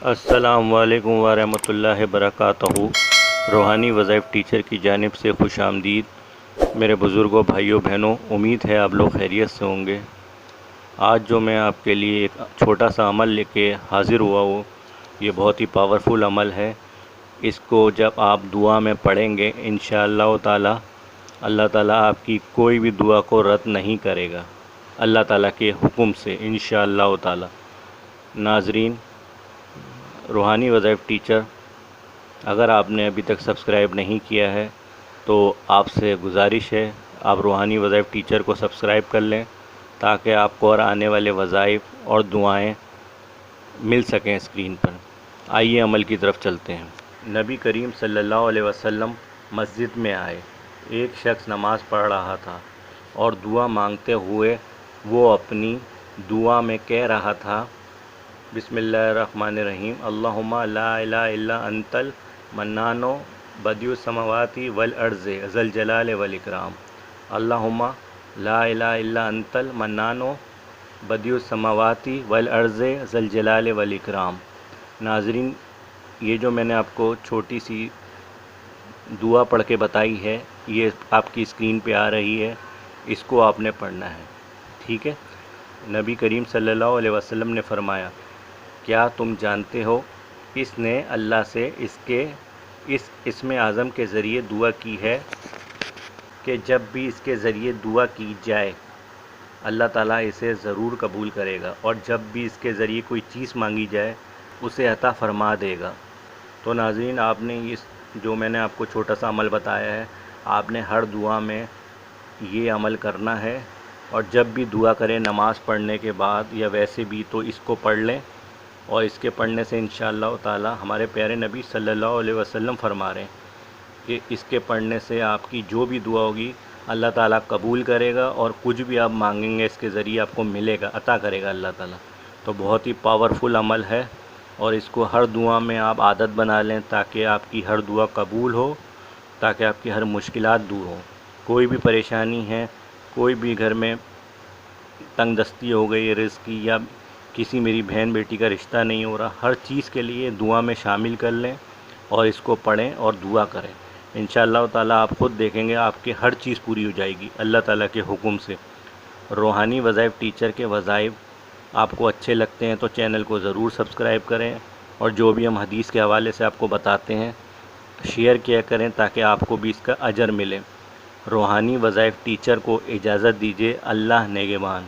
السلام علیکم ورحمۃ اللہ وبرکاتہ۔ روحانی وظائف ٹیچر کی جانب سے خوش آمدید میرے بزرگوں، بھائیوں، بہنوں، امید ہے آپ لوگ خیریت سے ہوں گے۔ آج جو میں آپ کے لیے ایک چھوٹا سا عمل لے کے حاضر ہوا ہوں، یہ بہت ہی پاورفل عمل ہے۔ اس کو جب آپ دعا میں پڑھیں گے انشاءاللہ تعالی، اللہ تعالیٰ آپ کی کوئی بھی دعا کو رد نہیں کرے گا، اللہ تعالیٰ کے حکم سے انشاءاللہ تعالی۔ ناظرین، روحانی وظائف ٹیچر اگر آپ نے ابھی تک سبسکرائب نہیں کیا ہے تو آپ سے گزارش ہے آپ روحانی وظائف ٹیچر کو سبسکرائب کر لیں، تاکہ آپ کو اور آنے والے وظائف اور دعائیں مل سکیں اسکرین پر۔ آئیے عمل کی طرف چلتے ہیں۔ نبی کریم صلی اللہ علیہ وسلم مسجد میں آئے۔ ایک شخص نماز پڑھ رہا تھا اور دعا مانگتے ہوئے وہ اپنی دعا میں کہہ رہا تھا، بسم اللہ الرحمن الرحیم، اللہم لا الہ الا انت المنان بدیع السماوات والارض ذی الجلال والاکرام، اللہم لا الہ الا انت المنان بدیع السماوات والارض ذی الجلال والاکرام۔ ناظرین، یہ جو میں نے آپ کو چھوٹی سی دعا پڑھ کے بتائی ہے، یہ آپ کی اسکرین پہ آ رہی ہے، اس کو آپ نے پڑھنا ہے، ٹھیک ہے؟ نبی کریم صلی اللہ علیہ وسلم نے فرمایا، کیا تم جانتے ہو اس نے اللہ سے اس اسم اعظم کے ذریعے دعا کی ہے کہ جب بھی اس کے ذریعے دعا کی جائے اللہ تعالیٰ اسے ضرور قبول کرے گا، اور جب بھی اس کے ذریعے کوئی چیز مانگی جائے اسے عطا فرما دے گا۔ تو ناظرین، آپ نے جو میں نے آپ کو چھوٹا سا عمل بتایا ہے، آپ نے ہر دعا میں یہ عمل کرنا ہے، اور جب بھی دعا کریں نماز پڑھنے کے بعد یا ویسے بھی تو اس کو پڑھ لیں، اور اس کے پڑھنے سے انشاءاللہ تعالی ہمارے پیارے نبی صلی اللہ علیہ وسلم فرما رہے ہیں کہ اس کے پڑھنے سے آپ کی جو بھی دعا ہوگی اللہ تعالیٰ قبول کرے گا، اور کچھ بھی آپ مانگیں گے اس کے ذریعے آپ کو ملے گا، عطا کرے گا اللہ تعالیٰ۔ تو بہت ہی پاورفل عمل ہے، اور اس کو ہر دعا میں آپ عادت بنا لیں تاکہ آپ کی ہر دعا قبول ہو، تاکہ آپ کی ہر مشکلات دور ہوں۔ کوئی بھی پریشانی ہے، کوئی بھی گھر میں تنگ دستی ہو گئی رزق کی، یا کسی میری بہن بیٹی کا رشتہ نہیں ہو رہا، ہر چیز کے لیے دعا میں شامل کر لیں اور اس کو پڑھیں اور دعا کریں۔ انشاءاللہ تعالیٰ آپ خود دیکھیں گے آپ کی ہر چیز پوری ہو جائے گی اللہ تعالیٰ کے حکم سے۔ روحانی وظائف ٹیچر کے وظائف آپ کو اچھے لگتے ہیں تو چینل کو ضرور سبسکرائب کریں، اور جو بھی ہم حدیث کے حوالے سے آپ کو بتاتے ہیں شیئر کیا کریں تاکہ آپ کو بھی اس کا اجر ملے۔ روحانی وظائف ٹیچر کو اجازت دیجیے، اللہ نگہبان۔